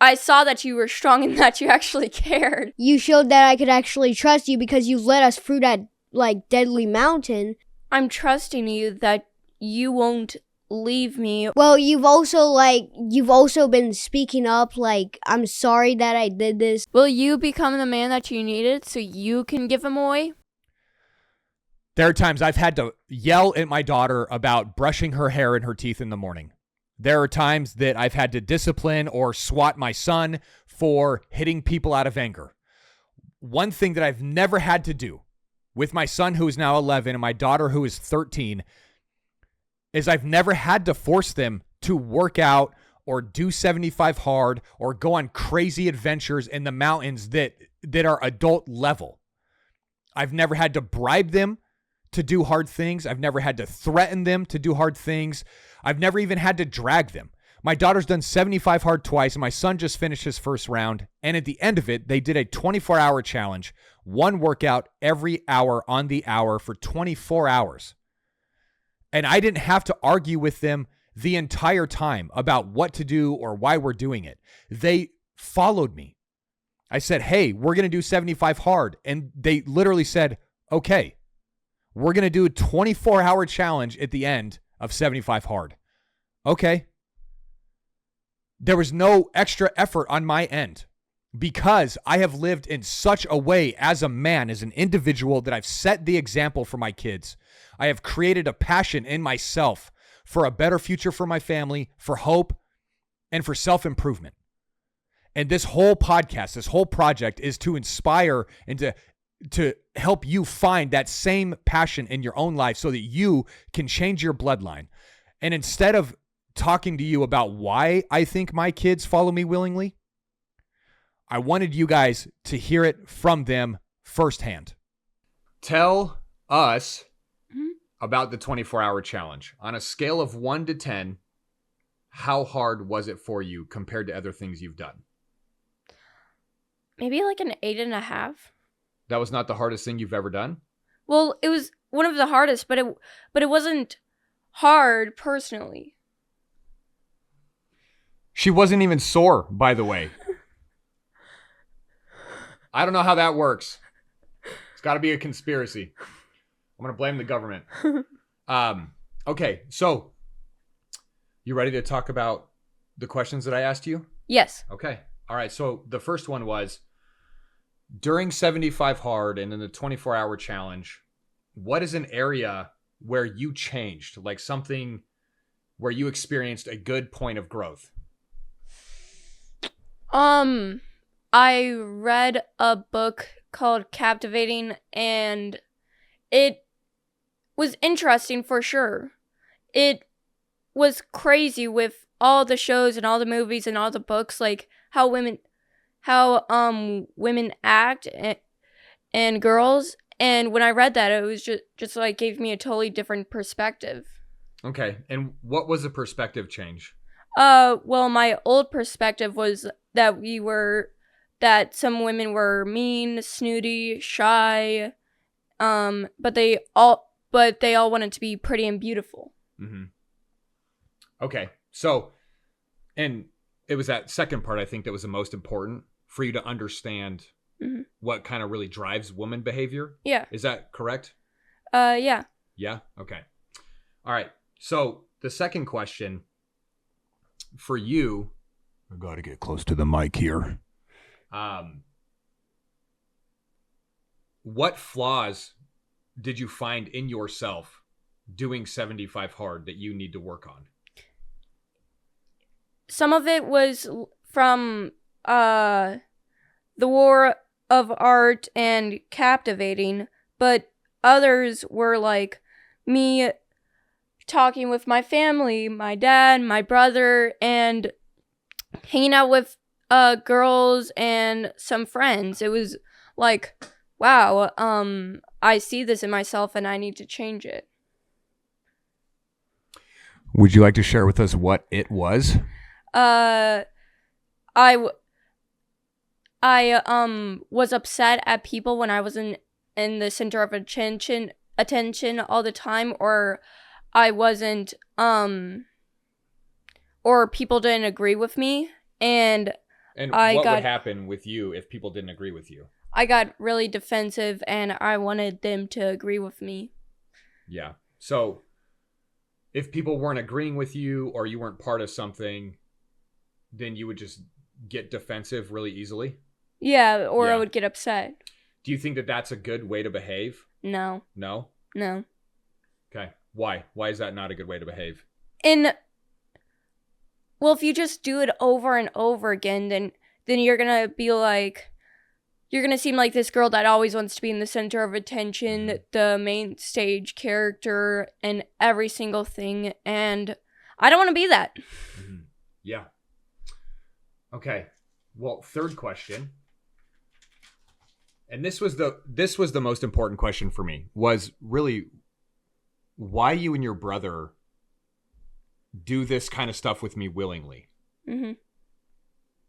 I saw that you were strong and that you actually cared. You showed that I could actually trust you because you led us through that, deadly mountain. I'm trusting you that you won't leave me. Well, you've also been speaking up, I'm sorry that I did this. Will you become the man that you needed so you can give him away? There are times I've had to yell at my daughter about brushing her hair and her teeth in the morning. There are times that I've had to discipline or swat my son for hitting people out of anger. One thing that I've never had to do with my son, who is now 11, and my daughter, who is 13, is I've never had to force them to work out or do 75 hard or go on crazy adventures in the mountains that are adult level. I've never had to bribe them to do hard things. I've never had to threaten them to do hard things. I've never even had to drag them. My daughter's done 75 hard twice, and my son just finished his first round. And at the end of it, they did a 24-hour challenge, one workout every hour on the hour for 24 hours. And I didn't have to argue with them the entire time about what to do or why we're doing it. They followed me. I said, hey, we're going to do 75 hard. And they literally said, okay, we're going to do a 24-hour challenge at the end of 75 hard. Okay. There was no extra effort on my end because I have lived in such a way as a man, as an individual, that I've set the example for my kids. I have created a passion in myself for a better future for my family, for hope, and for self-improvement. And this whole podcast, this whole project is to inspire and to help you find that same passion in your own life so that you can change your bloodline. And instead of talking to you about why I think my kids follow me willingly, I wanted you guys to hear it from them firsthand. Tell us about the 24-hour challenge. On a scale of 1 to 10, how hard was it for you compared to other things you've done? Maybe like an 8.5. That was not the hardest thing you've ever done? Well, it was one of the hardest, but it wasn't hard personally. She wasn't even sore, by the way. I don't know how that works. It's got to be a conspiracy. I'm going to blame the government. Okay, so you ready to talk about the questions that I asked you? Yes. Okay. All right. So the first one was, during 75 hard and in the 24-hour challenge, what is an area where you changed, like something where you experienced a good point of growth? I read a book called Captivating, and it was interesting for sure. It was crazy with all the shows and all the movies and all the books, like how women act and girls. And when I read that, it was just like gave me a totally different perspective. Okay. And what was the perspective change? Well, my old perspective was that some women were mean, snooty, shy, but they all wanted to be pretty and beautiful. Mm-hmm. Okay. So, and it was that second part, I think, that was the most important for you to understand what kind of really drives woman behavior. Yeah. Is that correct? Yeah. Yeah? Okay. All right. So the second question for you, I got to get close to the mic here. What flaws did you find in yourself doing 75 hard that you need to work on? Some of it was from the War of Art and Captivating, but others were like me talking with my family, my dad, my brother, and hanging out with girls and some friends. It was like, wow, I see this in myself and I need to change it. Would you like to share with us what it was? I was upset at people when I wasn't in the center of attention all the time, or I wasn't, or people didn't agree with me, and And I what got would happen with you if people didn't agree with you? I got really defensive and I wanted them to agree with me. Yeah. So if people weren't agreeing with you or you weren't part of something, then you would just get defensive really easily? Yeah, or I Yeah. would get upset. Do you think that that's a good way to behave? No. No? No. Okay. Why? Why is that not a good way to behave? Well, if you just do it over and over again, then you're gonna be like, you're gonna seem like this girl that always wants to be in the center of attention, Mhm. the main stage character, and every single thing. And I don't want to be that. Mhm. Yeah. Okay. Well, third question. And this was the most important question for me, was really why you and your brother do this kind of stuff with me willingly. Mm-hmm.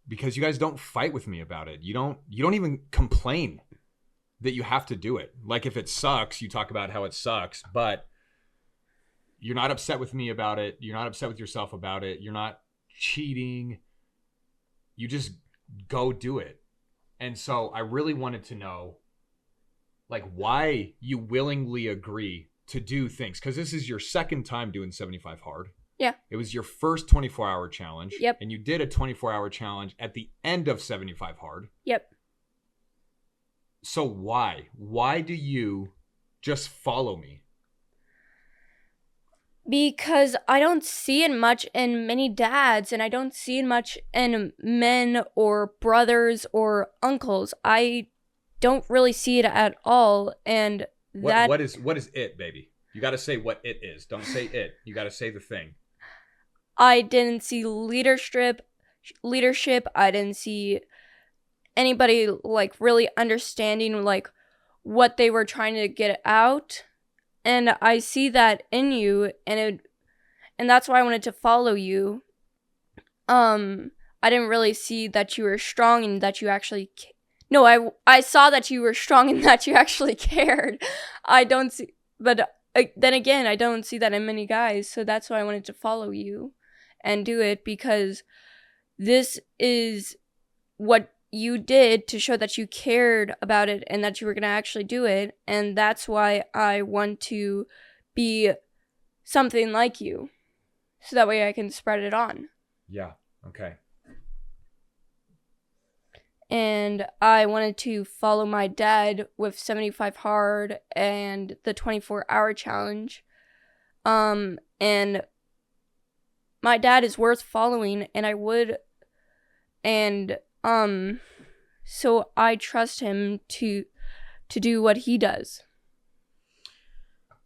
Because you guys don't fight with me about it. You don't even complain that you have to do it. Like if it sucks, you talk about how it sucks, but you're not upset with me about it. You're not upset with yourself about it. You're not cheating. You just go do it. And so I really wanted to know, like, why you willingly agree to do things. Because this is your second time doing 75 hard. Yeah. It was your first 24-hour challenge. Yep. And you did a 24-hour challenge at the end of 75 hard. Yep. So why? Why do you just follow me? Because I don't see it much in many dads, and I don't see it much in men or brothers or uncles. I don't really see it at all, and What is it, baby? You got to say what it is. Don't say it. You got to say the thing. I didn't see leadership. I didn't see anybody like really understanding like what they were trying to get out. And I see that in you, and that's why I wanted to follow you. I didn't really see that you were strong and that you actually no, I saw that you were strong and that you actually cared. I don't see, but then again, I don't see that in many guys, so that's why I wanted to follow you and do it, because this is what you did to show that you cared about it and that you were going to actually do it. And that's why I want to be something like you, so that way I can spread it on. Yeah. Okay. And I wanted to follow my dad with 75 hard and the 24-hour challenge. And my dad is worth following, and I would, and so I trust him to do what he does.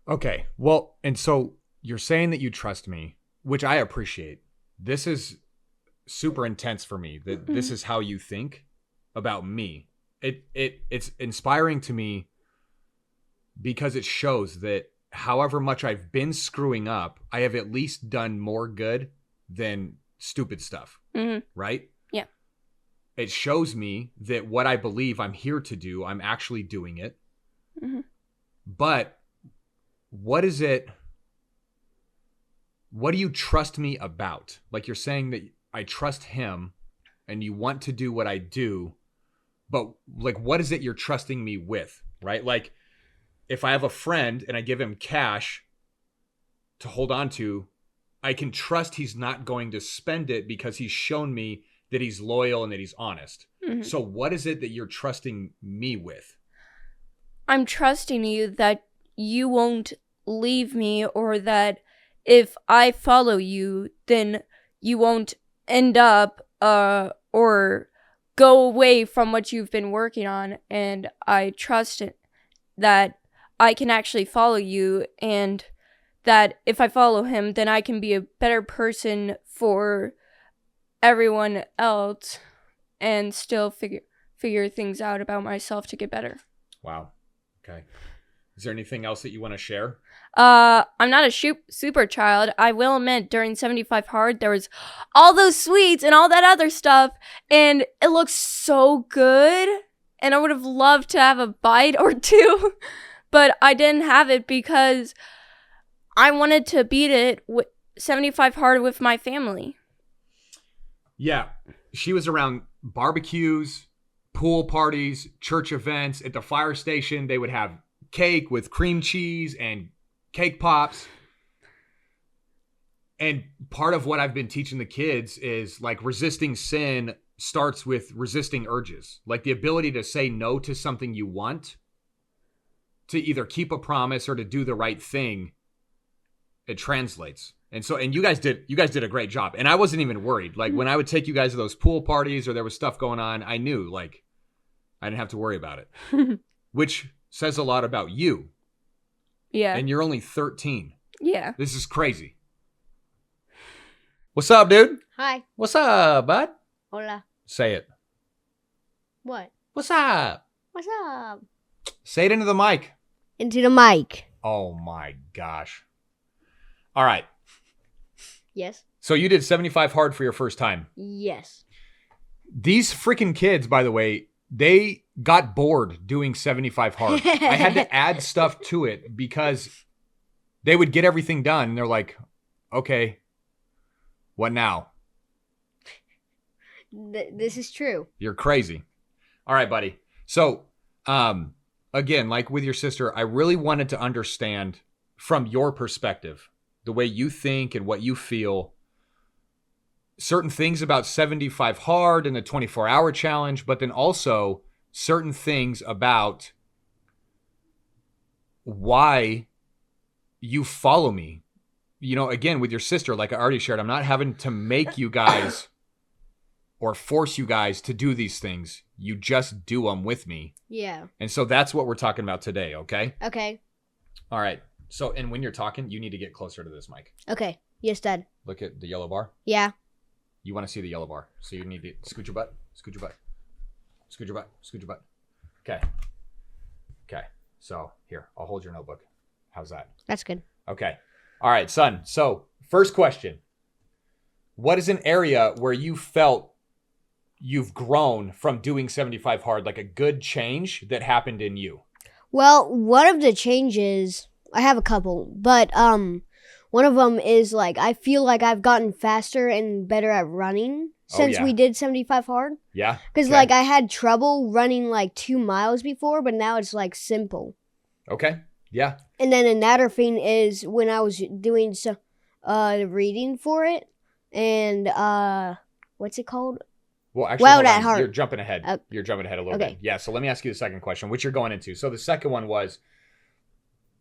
Okay. Well, and so you're saying that you trust me, which I appreciate. This is super intense for me, that this is how you think about me. It's inspiring to me because it shows that however much I've been screwing up, I have at least done more good than stupid stuff. Mm-hmm. Right? Yeah. It shows me that what I believe I'm here to do, I'm actually doing it. Mm-hmm. But what is it? What do you trust me about? Like, you're saying that I trust him and you want to do what I do, but like, what is it you're trusting me with? Right? Like, if I have a friend and I give him cash to hold on to, I can trust he's not going to spend it because he's shown me that he's loyal and that he's honest. Mm-hmm. So what is it that you're trusting me with? I'm trusting you that you won't leave me, or that if I follow you, then you won't end up or go away from what you've been working on. And I trust it, that I can actually follow you, and that if I follow him, then I can be a better person for everyone else and still figure things out about myself to get better. Wow. Okay. Is there anything else that you want to share? I'm not a super child. I will admit, during 75 hard, there was all those sweets and all that other stuff, and it looks so good, and I would have loved to have a bite or two, but I didn't have it because I wanted to beat it with 75 hard with my family. Yeah. She was around barbecues, pool parties, church events. At the fire station, they would have cake with cream cheese and cake pops. And part of what I've been teaching the kids is like resisting sin starts with resisting urges. Like the ability to say no to something you want, to either keep a promise or to do the right thing. It translates. And you guys did a great job. And I wasn't even worried. Like when I would take you guys to those pool parties or there was stuff going on, I knew like I didn't have to worry about it. Which says a lot about you. Yeah. And you're only 13. Yeah. This is crazy. What's up, dude? Hi. What's up, bud? Hola. Say it. What? What's up? What's up? Say it into the mic. Into the mic. Oh my gosh. All right. Yes. So you did 75 hard for your first time. Yes. These freaking kids, by the way, they got bored doing 75 hard. I had to add stuff to it because they would get everything done. And they're like, okay, what now? This is true. You're crazy. All right, buddy. So, again, like with your sister, I really wanted to understand from your perspective, the way you think and what you feel, certain things about 75 hard and the 24-hour challenge, but then also certain things about why you follow me. You know, again, with your sister, like I already shared, I'm not having to make you guys or force you guys to do these things. You just do them with me. Yeah. And so that's what we're talking about today, okay? Okay. All right. So, and when you're talking, you need to get closer to this mic. Okay. Yes, Dad. Look at the yellow bar. Yeah. You want to see the yellow bar. So you need to scoot your butt, scoot your butt, scoot your butt, scoot your butt. Okay. Okay. So here, I'll hold your notebook. How's that? That's good. Okay. All right, son. So first question. What is an area where you felt you've grown from doing 75 hard, like a good change that happened in you? Well, one of the changes, I have a couple, but one of them is like I feel like I've gotten faster and better at running since we did 75 hard. Yeah. Because like I had trouble running like 2 miles before, but now it's like simple. Okay. Yeah. And then another thing is when I was doing reading for it, and what's it called? Well, actually, Well, hold that on. hard. You're jumping ahead. You're jumping ahead a little bit. Yeah. So let me ask you the second question, which you're going into. So the second one was,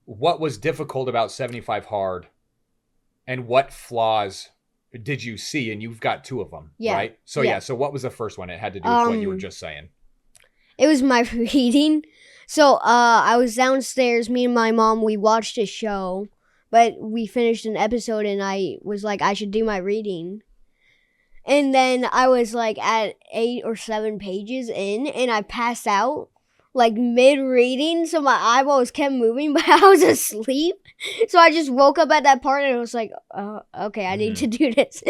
what was difficult about 75 hard, and what flaws did you see? And you've got 2 of them, right? So yeah. So what was the first one? It had to do with what you were just saying. It was my reading. So I was downstairs, me and my mom, we watched a show, but we finished an episode and I was like, I should do my reading. And then I was like at 8 or 7 pages in and I passed out like mid-reading. So my eyeballs kept moving, but I was asleep. So I just woke up at that part and I was like, okay, I need to do this.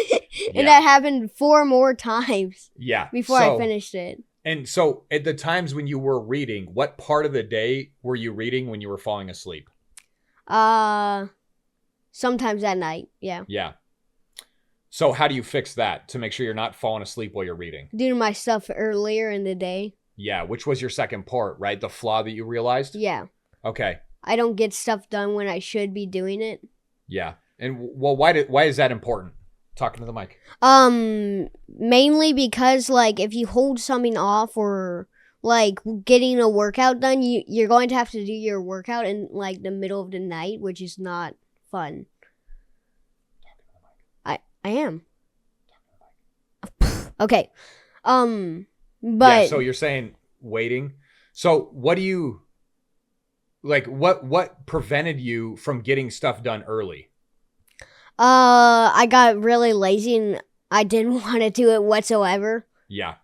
And that happened 4 more times. Yeah. Before I finished it. And so at the times when you were reading, what part of the day were you reading when you were falling asleep? Sometimes at night. Yeah. Yeah. So how do you fix that to make sure you're not falling asleep while you're reading? Doing my stuff earlier in the day. Yeah, which was your second part, right? The flaw that you realized? Yeah. Okay. I don't get stuff done when I should be doing it. Yeah. And well, why is that important? Talking to the mic. Mainly because like if you hold something off or like getting a workout done, you're going to have to do your workout in like the middle of the night, which is not fun. I am. Okay. But yeah, so you're saying waiting. So what do you like what prevented you from getting stuff done early? I got really lazy and I didn't want to do it whatsoever. Yeah.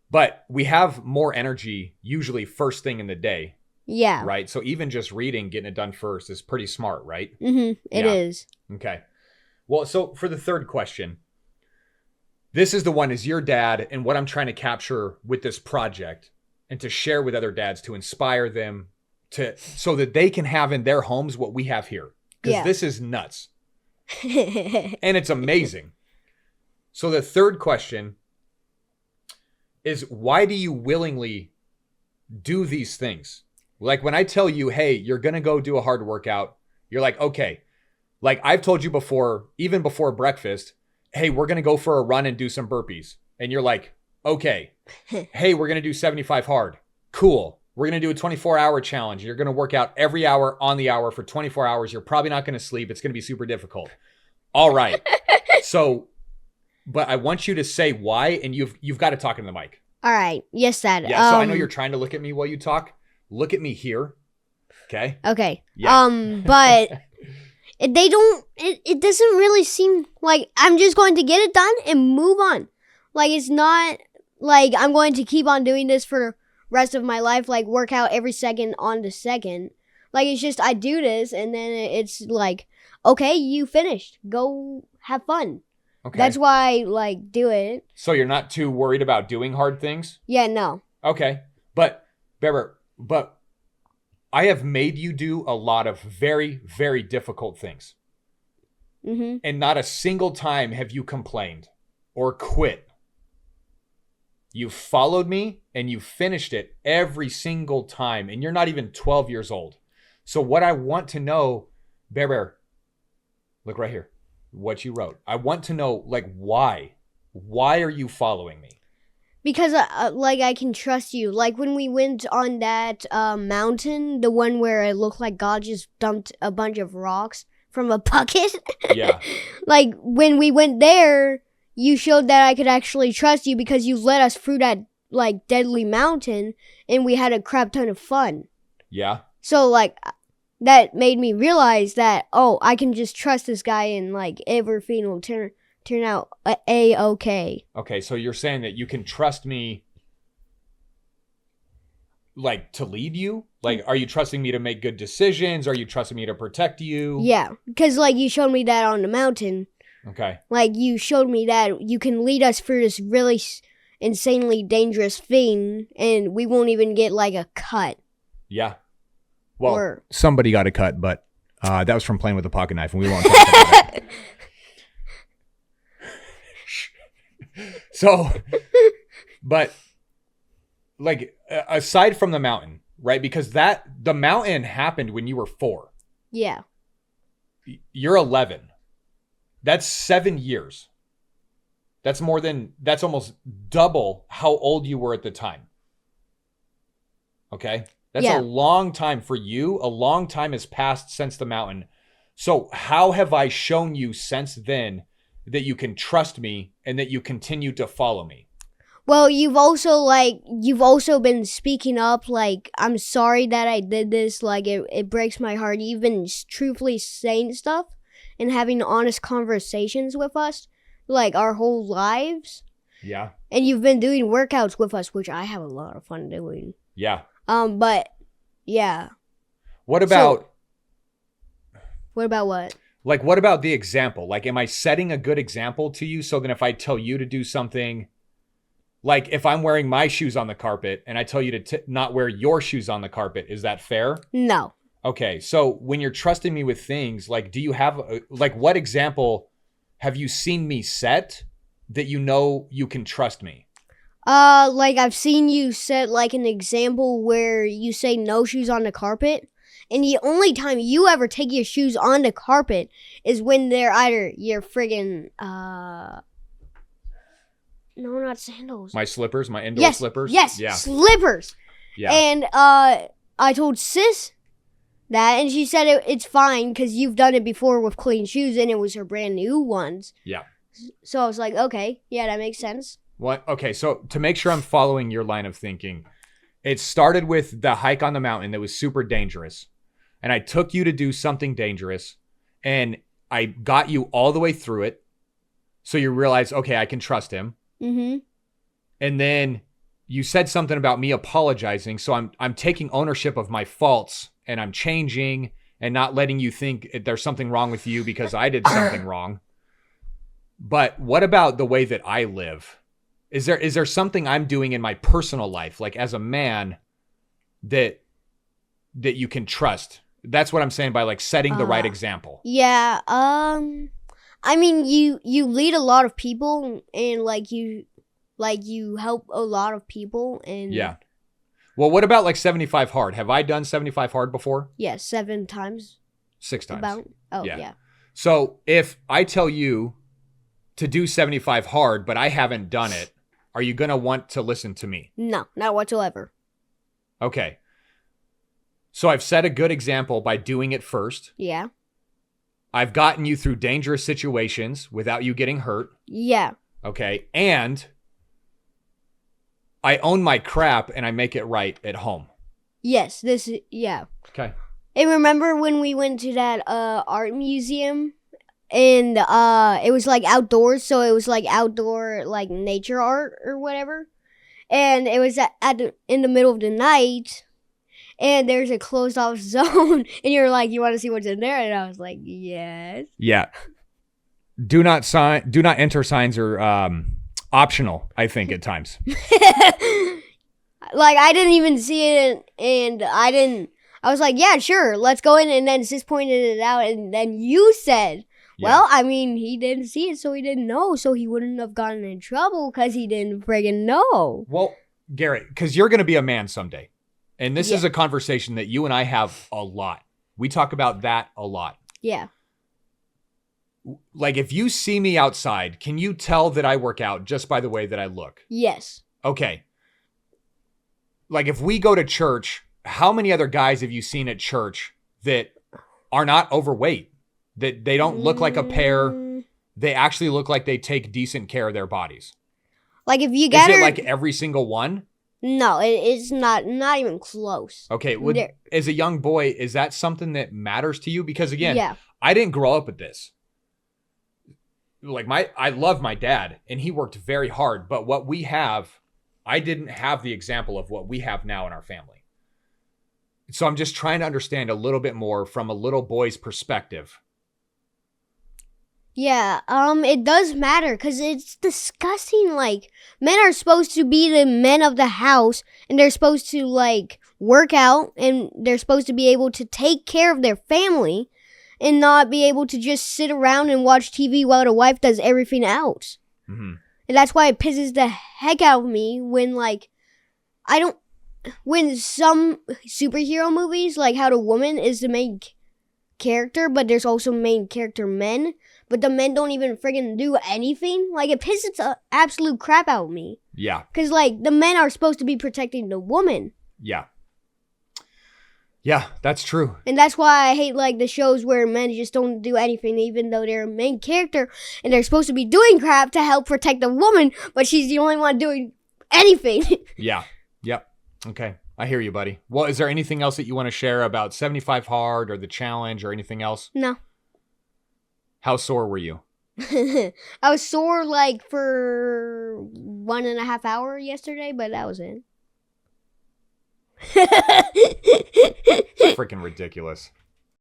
But we have more energy usually first thing in the day. Yeah. Right? So even just reading, getting it done first is pretty smart, right? Mm-hmm. It is. Okay. Well, so for the third question, this is the one as your dad and what I'm trying to capture with this project and to share with other dads to inspire them to so that they can have in their homes what we have here. Because this is nuts. And it's amazing. So the third question is why do you willingly do these things? Like when I tell you, hey, you're going to go do a hard workout, you're like, okay. Like I've told you before, even before breakfast, hey, we're going to go for a run and do some burpees. And you're like, okay. Hey, we're going to do 75 hard. Cool. We're going to do a 24-hour challenge. You're going to work out every hour on the hour for 24 hours. You're probably not going to sleep. It's going to be super difficult. All right. So, but I want you to say why, and you've got to talk into the mic. All right. Yes, Dad. Yeah, so I know you're trying to look at me while you talk. Look at me here. Okay? Okay. Yeah. But it doesn't really seem like I'm just going to get it done and move on. Like, it's not like I'm going to keep on doing this for the rest of my life, like work out every second on the second. Like, it's just I do this and then it's like, okay, you finished. Go have fun. Okay. That's why I, like, do it. So you're not too worried about doing hard things? Yeah, no. Okay. But, Beber, I have made you do a lot of very, very difficult things. Mm-hmm. And not a single time have you complained or quit. You followed me and you finished it every single time. And you're not even 12 years old. So what I want to know, Bear, look right here, what you wrote. I want to know, like, why? Why are you following me? Because, like, I can trust you. Like, when we went on that mountain, the one where it looked like God just dumped a bunch of rocks from a bucket. Yeah. Like, when we went there, you showed that I could actually trust you because you led us through that, like, deadly mountain, and we had a crap ton of fun. Yeah. So, like, that made me realize that, oh, I can just trust this guy and, like, everything will turn out A-okay. Okay, so you're saying that you can trust me, like, to lead you? Like, are you trusting me to make good decisions? Are you trusting me to protect you? Yeah, because, like, you showed me that on the mountain. Okay. Like, you showed me that you can lead us through this really insanely dangerous thing, and we won't even get, like, a cut. Yeah. Well, somebody got a cut, but that was from playing with a pocket knife, and we won't talk about that. So, but, like, aside from the mountain, right? Because the mountain happened when you were 4. Yeah. You're 11. That's 7 years. That's almost double how old you were at the time. Okay? That's a long time for you. A long time has passed since the mountain. So how have I shown you since then that you can trust me and that you continue to follow me? Well, you've also been speaking up, like, I'm sorry that I did this, like, it breaks my heart. You've been truthfully saying stuff and having honest conversations with us, like, our whole lives. Yeah. And you've been doing workouts with us, which I have a lot of fun doing. Yeah. But, yeah. What about what? Like, what about the example? Like, am I setting a good example to you so that if I tell you to do something, like if I'm wearing my shoes on the carpet and I tell you to not wear your shoes on the carpet, is that fair? No. Okay. So when you're trusting me with things, like, do you have, like, what example have you seen me set that you know you can trust me? Like, I've seen you set, like, an example where you say no shoes on the carpet. And the only time you ever take your shoes on the carpet is when they're either your friggin', no, not sandals. My slippers, my indoor slippers? Yes, yeah. Slippers. Yeah. And, I told Sis that, and she said it's fine because you've done it before with clean shoes, and it was her brand new ones. Yeah. So I was like, okay, yeah, that makes sense. What? Okay, so to make sure I'm following your line of thinking, it started with the hike on the mountain that was super dangerous. And I took you to do something dangerous, and I got you all the way through it. So you realize, okay, I can trust him. Mm-hmm. And then you said something about me apologizing. So I'm taking ownership of my faults, and I'm changing and not letting you think there's something wrong with you because I did something wrong. But what about the way that I live? Is there something I'm doing in my personal life, like as a man, that you can trust? That's what I'm saying by, like, setting the right example. Yeah. I mean, you lead a lot of people, and, like, you Like, you help a lot of people, and Yeah. Well, what about like 75 hard? Have I done 75 hard before? yeah, 7 times 6 times. about. Oh Yeah. yeah. So if I tell you to do 75 hard, but I haven't done it, are you going to want to listen to me? No, not whatsoever. Okay. So I've set a good example by doing it first. Yeah. I've gotten you through dangerous situations without you getting hurt. Yeah. Okay. And I own my crap and I make it right at home. Yes, this is, yeah. Okay. And remember when we went to that art museum, and it was like outdoors, so it was like outdoor like nature art or whatever, and it was in the middle of the night, and there's a closed off zone, and you're like, you want to see what's in there? And I was like, yes. Yeah. Do not enter signs are optional, I think, at times. Like, I didn't even see it, and I was like, yeah, sure, let's go in. And then Sis pointed it out, and then you said, well, I mean, he didn't see it, so he didn't know, so he wouldn't have gotten in trouble because he didn't friggin' know. Well, Garrett, because you're going to be a man someday. And this is a conversation that you and I have a lot. We talk about that a lot. Yeah. Like, if you see me outside, can you tell that I work out just by the way that I look? Yes. Okay. Like, if we go to church, how many other guys have you seen at church that are not overweight? That they don't look like a pair. They actually look like they take decent care of their bodies. Like, if you get Is her... it like every single one? No, it's not even close. Okay. As a young boy, is that something that matters to you? Because again, I didn't grow up with this. Like, I love my dad, and he worked very hard, but what we have, I didn't have the example of what we have now in our family. So I'm just trying to understand a little bit more from a little boy's perspective. Yeah, it does matter because it's disgusting. Like, men are supposed to be the men of the house, and they're supposed to, like, work out, and they're supposed to be able to take care of their family and not be able to just sit around and watch TV while the wife does everything else. Mm-hmm. And that's why it pisses the heck out of me when, like, when some superhero movies, like how the woman is the main character, but there's also main character men, but the men don't even friggin' do anything. Like, it pisses the absolute crap out of me. Yeah. Because, like, the men are supposed to be protecting the woman. Yeah. Yeah, that's true. And that's why I hate, like, the shows where men just don't do anything, even though they're a main character, and they're supposed to be doing crap to help protect the woman, but she's the only one doing anything. Yeah. Yep. Okay. I hear you, buddy. Well, is there anything else that you want to share about 75 hard or the challenge or anything else? No. How sore were you? I was sore, like, for 1.5 hours yesterday, but that was it. Freaking ridiculous.